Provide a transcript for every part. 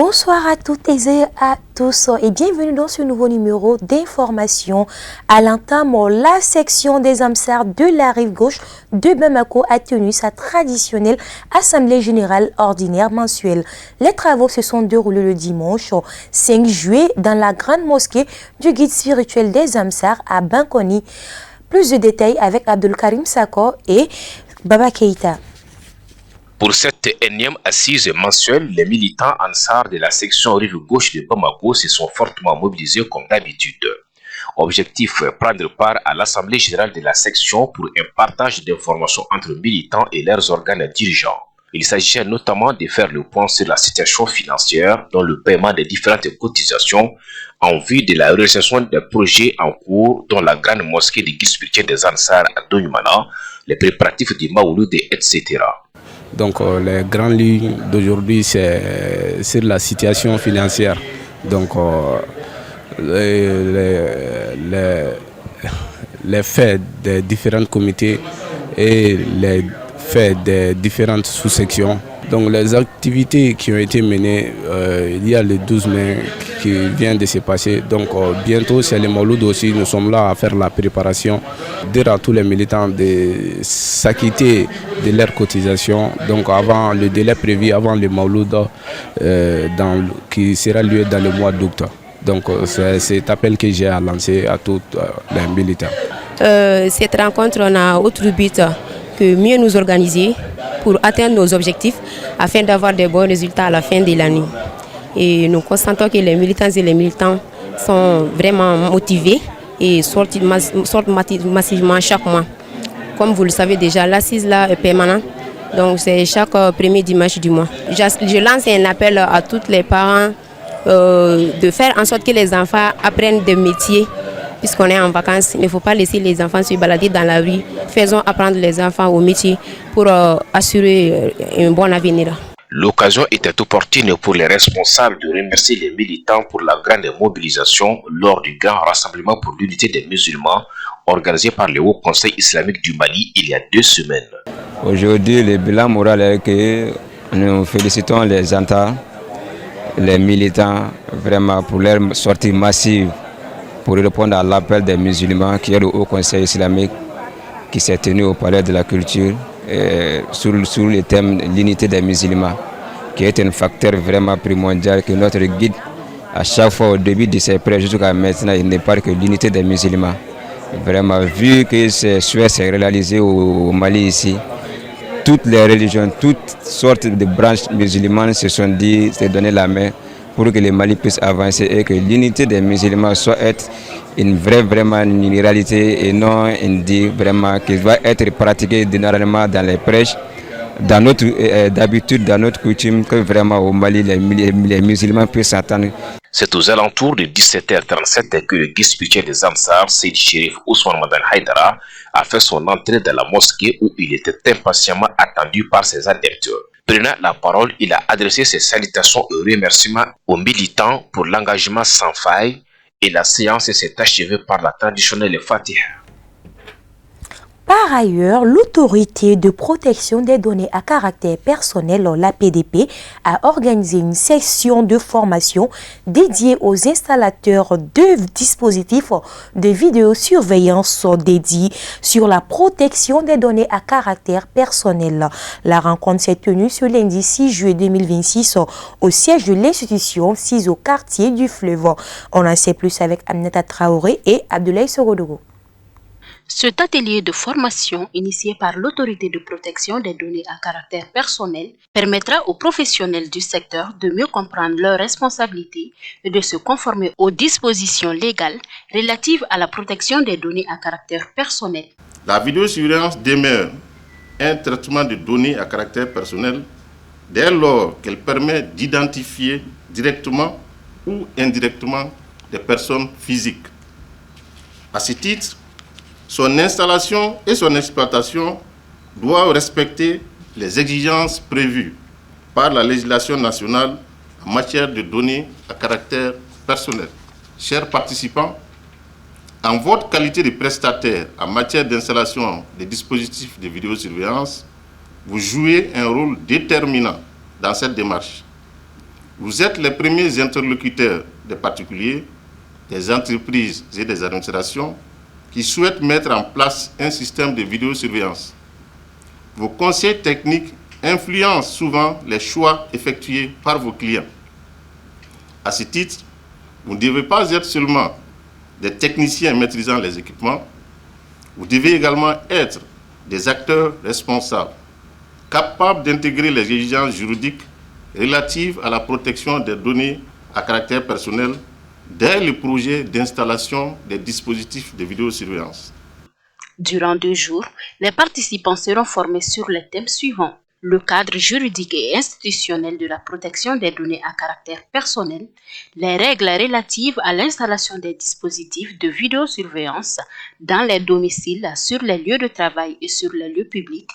Bonsoir à toutes et à tous et bienvenue dans ce nouveau numéro d'information. À l'entame, la section des Amsar de la rive gauche de Bamako a tenu sa traditionnelle assemblée générale ordinaire mensuelle. Les travaux se sont déroulés le dimanche 5 juillet dans la grande mosquée du guide spirituel des Amsar à Bankoni. Plus de détails avec Abdul Karim Sako et Baba Keïta. Pour cette énième assise mensuelle, les militants Ansar de la section rive gauche de Bamako se sont fortement mobilisés comme d'habitude. Objectif, prendre part à l'Assemblée générale de la section pour un partage d'informations entre militants et leurs organes dirigeants. Il s'agissait notamment de faire le point sur la situation financière dans le paiement des différentes cotisations en vue de la réalisation des projets en cours dont la grande mosquée du guide spirituel des Ansar à Donyumana, les préparatifs du Maouloud, etc. Donc les grandes lignes d'aujourd'hui, c'est sur la situation financière. Donc les faits des différents comités et les faits des différentes sous-sections. Donc les activités qui ont été menées, il y a le 12 mai qui vient de se passer. Donc bientôt c'est le Mauloud aussi, nous sommes là à faire la préparation. Dire à tous les militants de s'acquitter de leur cotisation. Donc avant le délai prévu, avant le Mauloud qui sera lieu dans le mois d'août. Donc c'est cet appel que j'ai à lancer à tous les militants. Cette rencontre, on a autre but que mieux nous organiser pour atteindre nos objectifs afin d'avoir de bons résultats à la fin de l'année. Et nous constatons que les militantes et les militants sont vraiment motivés et sortent massivement chaque mois. Comme vous le savez déjà, l'assise là est permanente, donc c'est chaque premier dimanche du mois. Je lance un appel à tous les parents de faire en sorte que les enfants apprennent des métiers. Puisqu'on est en vacances, il ne faut pas laisser les enfants se balader dans la rue. Faisons apprendre les enfants au métier pour assurer un bon avenir. L'occasion était opportune pour les responsables de remercier les militants pour la grande mobilisation lors du grand rassemblement pour l'unité des musulmans organisé par le Haut Conseil islamique du Mali il y a 2 semaines. Aujourd'hui, le bilan moral est que nous félicitons les Antar, les militants, vraiment pour leur sortie massive pour répondre à l'appel des musulmans qui est le Haut Conseil islamique qui s'est tenu au Palais de la Culture sur le thème de l'unité des musulmans, qui est un facteur vraiment primordial que notre guide, à chaque fois au début de ses prêches jusqu'à maintenant, il ne parle que l'unité des musulmans. Vraiment, vu que ce souhait s'est réalisé au Mali ici, toutes les religions, toutes sortes de branches musulmanes se sont dit, se donner la main pour que le Mali puisse avancer et que l'unité des musulmans soit une réalité et non une dit vraiment qui va être pratiquée généralement dans les prêches, dans notre d'habitude, dans notre coutume, que vraiment au Mali les musulmans puissent s'entendre. C'est aux alentours de 17h37 que le guide spirituel des Ansar, Seydi Chérif Ousmane Madan Haïdara, a fait son entrée dans la mosquée où il était impatiemment attendu par ses adeptes. Prenant la parole, il a adressé ses salutations et remerciements aux militants pour l'engagement sans faille et la séance s'est achevée par la traditionnelle Fatiha. Par ailleurs, l'autorité de protection des données à caractère personnel, l'APDP, a organisé une session de formation dédiée aux installateurs de dispositifs de vidéosurveillance dédiés sur la protection des données à caractère personnel. La rencontre s'est tenue ce lundi 6 juillet 2026 au siège de l'institution 6 au quartier du Fleuve. On en sait plus avec Aminata Traoré et Abdoulaye Sorodogo. Cet atelier de formation initié par l'autorité de protection des données à caractère personnel permettra aux professionnels du secteur de mieux comprendre leurs responsabilités et de se conformer aux dispositions légales relatives à la protection des données à caractère personnel. La vidéosurveillance demeure un traitement de données à caractère personnel dès lors qu'elle permet d'identifier directement ou indirectement des personnes physiques. À ce titre, son installation et son exploitation doivent respecter les exigences prévues par la législation nationale en matière de données à caractère personnel. Chers participants, en votre qualité de prestataire en matière d'installation des dispositifs de vidéosurveillance, vous jouez un rôle déterminant dans cette démarche. Vous êtes les premiers interlocuteurs des particuliers, des entreprises et des administrations qui souhaitent mettre en place un système de vidéosurveillance. Vos conseils techniques influencent souvent les choix effectués par vos clients. À ce titre, vous ne devez pas être seulement des techniciens maîtrisant les équipements, vous devez également être des acteurs responsables, capables d'intégrer les exigences juridiques relatives à la protection des données à caractère personnel dès le projet d'installation des dispositifs de vidéosurveillance. Durant 2 jours, les participants seront formés sur les thèmes suivants: le cadre juridique et institutionnel de la protection des données à caractère personnel, les règles relatives à l'installation des dispositifs de vidéosurveillance dans les domiciles, sur les lieux de travail et sur les lieux publics,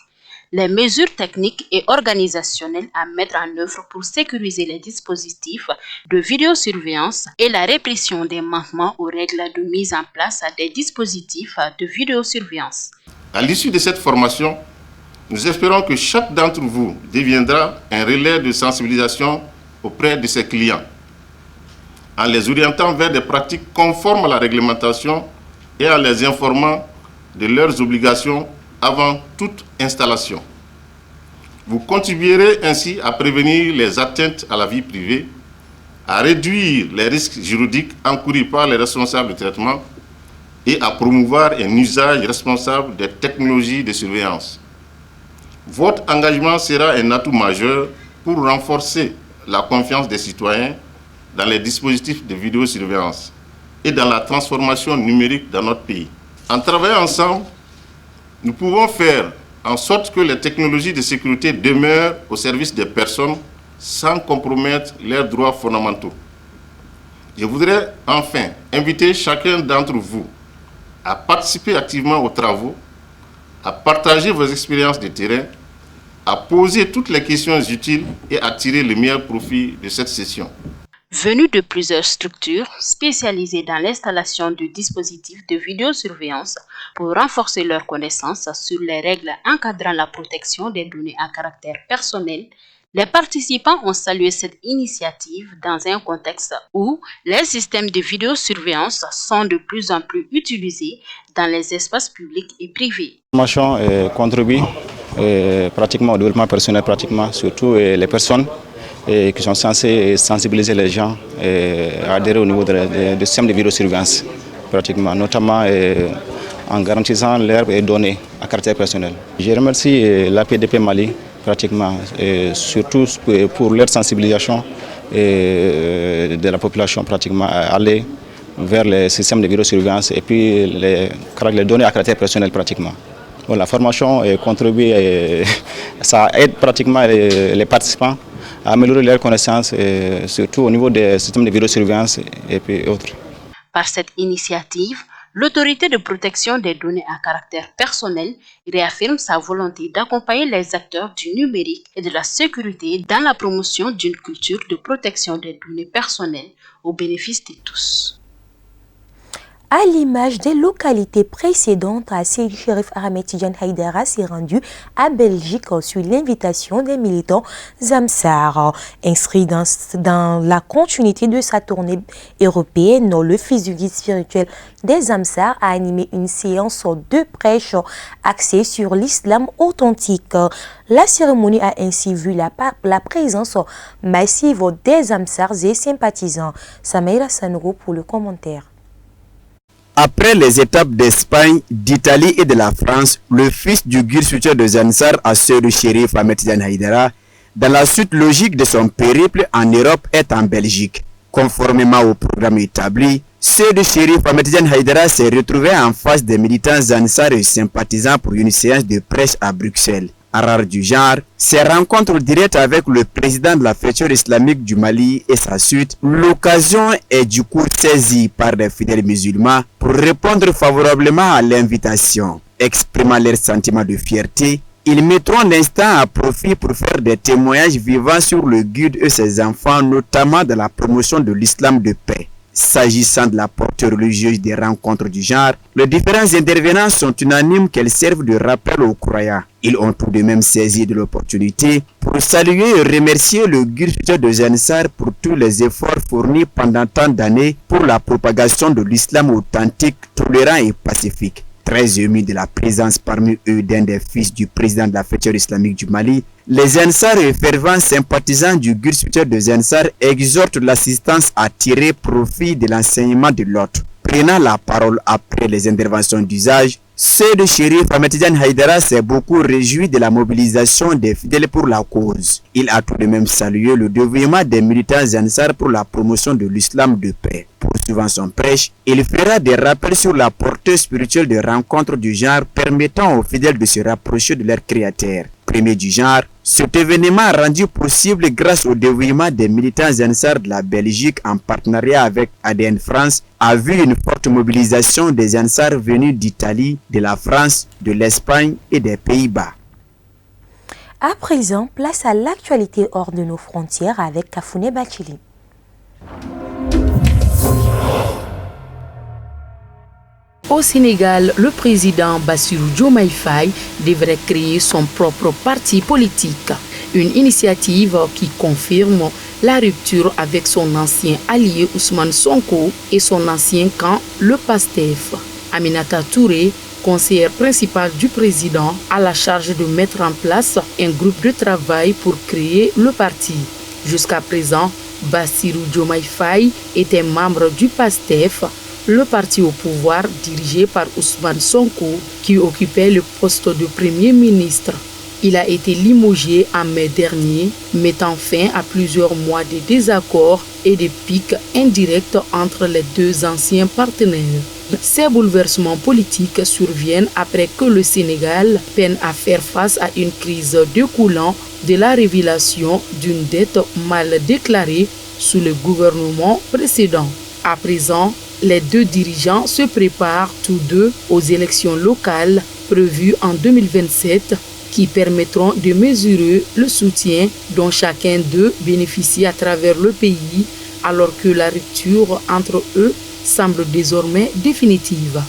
les mesures techniques et organisationnelles à mettre en œuvre pour sécuriser les dispositifs de vidéosurveillance et la répression des manquements aux règles de mise en place des dispositifs de vidéosurveillance. À l'issue de cette formation, nous espérons que chaque d'entre vous deviendra un relais de sensibilisation auprès de ses clients, en les orientant vers des pratiques conformes à la réglementation et en les informant de leurs obligations avant toute installation. Vous contribuerez ainsi à prévenir les atteintes à la vie privée, à réduire les risques juridiques encourus par les responsables de traitement et à promouvoir un usage responsable des technologies de surveillance. Votre engagement sera un atout majeur pour renforcer la confiance des citoyens dans les dispositifs de vidéosurveillance et dans la transformation numérique dans notre pays. En travaillant ensemble, nous pouvons faire en sorte que les technologies de sécurité demeurent au service des personnes sans compromettre leurs droits fondamentaux. Je voudrais enfin inviter chacun d'entre vous à participer activement aux travaux, à partager vos expériences de terrain, à poser toutes les questions utiles et à tirer le meilleur profit de cette session. Venus de plusieurs structures spécialisées dans l'installation de dispositifs de vidéosurveillance pour renforcer leurs connaissances sur les règles encadrant la protection des données à caractère personnel, les participants ont salué cette initiative dans un contexte où les systèmes de vidéosurveillance sont de plus en plus utilisés dans les espaces publics et privés. La formation contribue pratiquement au développement personnel, surtout les personnes qui sont censées sensibiliser les gens à adhérer au niveau des systèmes de vidéosurveillance, notamment en garantissant leurs données à caractère personnel. Je remercie l'APDP Mali, surtout pour leur sensibilisation de la population, à aller vers les systèmes de vidéosurveillance et puis les données à caractère personnel. Bon, la formation contribue, ça aide les participants à améliorer leurs connaissances, surtout au niveau des systèmes de vidéosurveillance et puis autres. Par cette initiative, l'autorité de protection des données à caractère personnel réaffirme sa volonté d'accompagner les acteurs du numérique et de la sécurité dans la promotion d'une culture de protection des données personnelles au bénéfice de tous. À l'image des localités précédentes, Seydi Cherif Ahmed Tidiane Haïdara s'est rendu à Belgique sur l'invitation des militants Zamsar. Inscrit dans la continuité de sa tournée européenne, le fils du guide spirituel des Zamsar a animé une séance de prêche axée sur l'islam authentique. La cérémonie a ainsi vu la présence massive des Zamsars et sympathisants. Samaïra Sanogo pour le commentaire. Après les étapes d'Espagne, d'Italie et de la France, le fils du guide spirituel de Zamsar, Seydi Cherif Ahmed Tidiane Haïdara, dans la suite logique de son périple en Europe, est en Belgique. Conformément au programme établi, Seydi Cherif Ahmed Tidiane Haïdara s'est retrouvé en face des militants Zamsar et sympathisants pour une séance de prêche à Bruxelles. Rare du genre, ces rencontres directes avec le président de la Fédération islamique du Mali et sa suite, l'occasion est du coup saisie par les fidèles musulmans pour répondre favorablement à l'invitation. Exprimant leur sentiment de fierté, ils mettront l'instant à profit pour faire des témoignages vivants sur le guide et ses enfants, notamment dans la promotion de l'islam de paix. S'agissant de la portée religieuse des rencontres du genre, les différents intervenants sont unanimes qu'elles servent de rappel aux croyants. Ils ont tout de même saisi de l'opportunité pour saluer et remercier le Guide de Zansar pour tous les efforts fournis pendant tant d'années pour la propagation de l'islam authentique, tolérant et pacifique. Très émus de la présence parmi eux d'un des fils du président de la Fédération islamique du Mali, les Ansar et fervents sympathisants du Guide de Zansar exhortent l'assistance à tirer profit de l'enseignement de l'autre. Prenant la parole après les interventions d'usage, ceux de Chérif Ahmed Tidiane Haïdara s'est beaucoup réjoui de la mobilisation des fidèles pour la cause. Il a tout de même salué le dévouement des militants Ansar pour la promotion de l'islam de paix. Poursuivant son prêche, il fera des rappels sur la portée spirituelle des rencontres du genre permettant aux fidèles de se rapprocher de leur créateur. Premier du genre, cet événement rendu possible grâce au dévouement des militants Ansar de la Belgique en partenariat avec ADN France a vu une forte mobilisation des Ansar venus d'Italie, de la France, de l'Espagne et des Pays-Bas. À présent, place à l'actualité hors de nos frontières avec Kafouné Bachili. Au Sénégal, le président Bassirou Diomaye Faye devrait créer son propre parti politique. Une initiative qui confirme la rupture avec son ancien allié Ousmane Sonko et son ancien camp, le PASTEF. Aminata Touré, conseillère principale du président, a la charge de mettre en place un groupe de travail pour créer le parti. Jusqu'à présent, Bassirou Diomaye Faye était membre du PASTEF, le parti au pouvoir dirigé par Ousmane Sonko, qui occupait le poste de Premier ministre. Il a été limogé en mai dernier, mettant fin à plusieurs mois de désaccords et de piques indirects entre les deux anciens partenaires. Ces bouleversements politiques surviennent après que le Sénégal peine à faire face à une crise découlant de la révélation d'une dette mal déclarée sous le gouvernement précédent. À présent, les deux dirigeants se préparent tous deux aux élections locales prévues en 2027 qui permettront de mesurer le soutien dont chacun d'eux bénéficie à travers le pays alors que la rupture entre eux semble désormais définitive.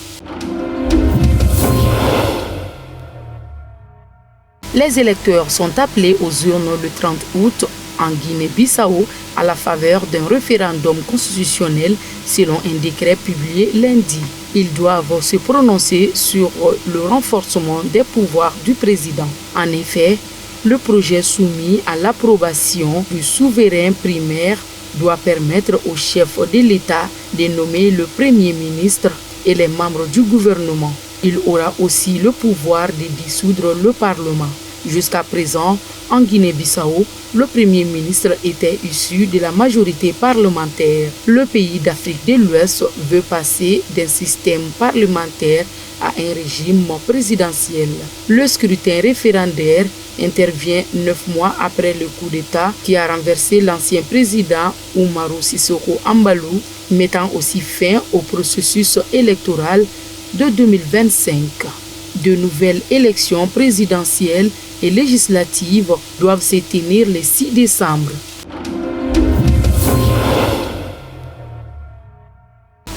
Les électeurs sont appelés aux urnes le 30 août en Guinée-Bissau à la faveur d'un référendum constitutionnel selon un décret publié lundi. Ils doivent se prononcer sur le renforcement des pouvoirs du président. En effet, le projet soumis à l'approbation du souverain primaire doit permettre au chef de l'État de nommer le Premier ministre et les membres du gouvernement. Il aura aussi le pouvoir de dissoudre le Parlement. Jusqu'à présent, en Guinée-Bissau, le Premier ministre était issu de la majorité parlementaire. Le pays d'Afrique de l'Ouest veut passer d'un système parlementaire à un régime présidentiel. Le scrutin référendaire intervient 9 mois après le coup d'État qui a renversé l'ancien président Oumarou Sissoko Embalou, mettant aussi fin au processus électoral de 2025. De nouvelles élections présidentielles et législatives doivent se tenir le 6 décembre.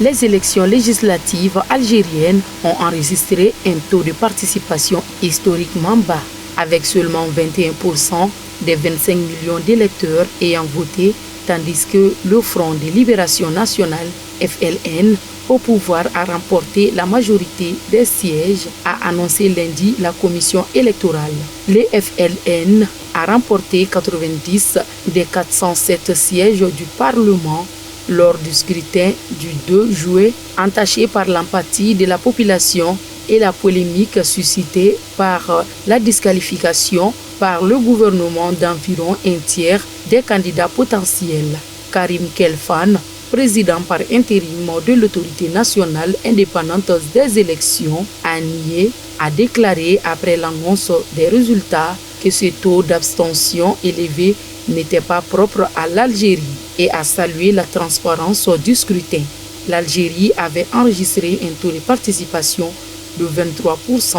Les élections législatives algériennes ont enregistré un taux de participation historiquement bas, avec seulement 21% des 25 millions d'électeurs ayant voté, tandis que le Front de Libération Nationale, FLN, au pouvoir a remporté la majorité des sièges, a annoncé lundi la commission électorale. Le FLN a remporté 90 des 407 sièges du Parlement lors du scrutin du 2 juillet, entaché par l'empathie de la population et la polémique suscitée par la disqualification par le gouvernement d'environ un tiers des candidats potentiels. Karim Kelfan, président par intérim de l'autorité nationale indépendante des élections, a déclaré après l'annonce des résultats que ce taux d'abstention élevé n'était pas propre à l'Algérie et a salué la transparence du scrutin. L'Algérie avait enregistré un taux de participation de 23%,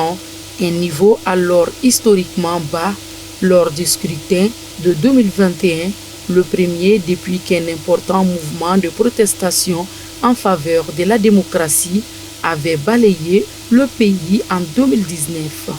un niveau alors historiquement bas lors du scrutin de 2021, le premier depuis qu'un important mouvement de protestation en faveur de la démocratie avait balayé le pays en 2019.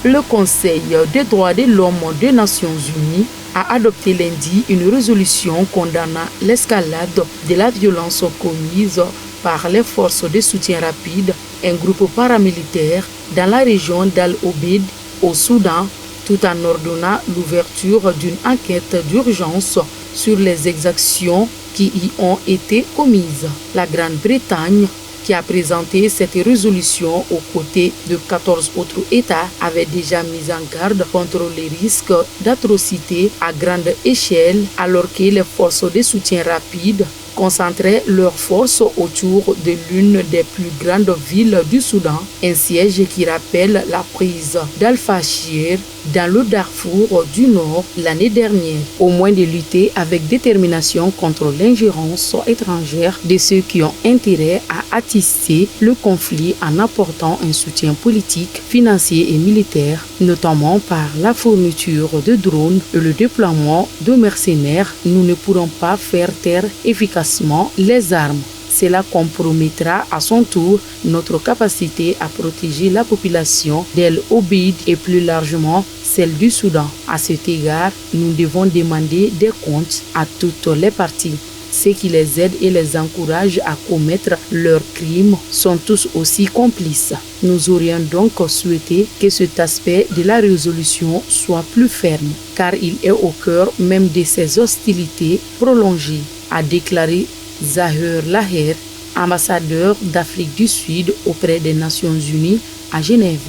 Le Conseil des droits de l'homme des Nations Unies a adopté lundi une résolution condamnant l'escalade de la violence commise par les forces de soutien rapide, un groupe paramilitaire dans la région d'Al-Obeid au Soudan, tout en ordonnant l'ouverture d'une enquête d'urgence sur les exactions qui y ont été commises. La Grande-Bretagne, qui a présenté cette résolution aux côtés de 14 autres États, avait déjà mis en garde contre les risques d'atrocités à grande échelle, alors que les forces de soutien rapide concentraient leurs forces autour de l'une des plus grandes villes du Soudan, un siège qui rappelle la prise d'Al-Fashir dans le Darfour du Nord l'année dernière, au moins de lutter avec détermination contre l'ingérence étrangère de ceux qui ont intérêt à attiser le conflit en apportant un soutien politique, financier et militaire, notamment par la fourniture de drones et le déploiement de mercenaires. Nous ne pourrons pas faire taire efficacement les armes. Cela compromettra à son tour notre capacité à protéger la population d'El-Obeid et plus largement celle du Soudan. À cet égard, nous devons demander des comptes à toutes les parties. Ceux qui les aident et les encouragent à commettre leurs crimes sont tous aussi complices. Nous aurions donc souhaité que cet aspect de la résolution soit plus ferme, car il est au cœur même de ces hostilités prolongées, a déclaré Zahir Laher, ambassadeur d'Afrique du Sud auprès des Nations Unies à Genève.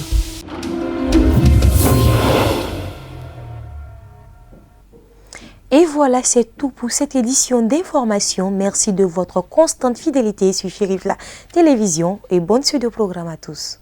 Et voilà, c'est tout pour cette édition d'information. Merci de votre constante fidélité sur Chérif La Télévision et bonne suite de programme à tous.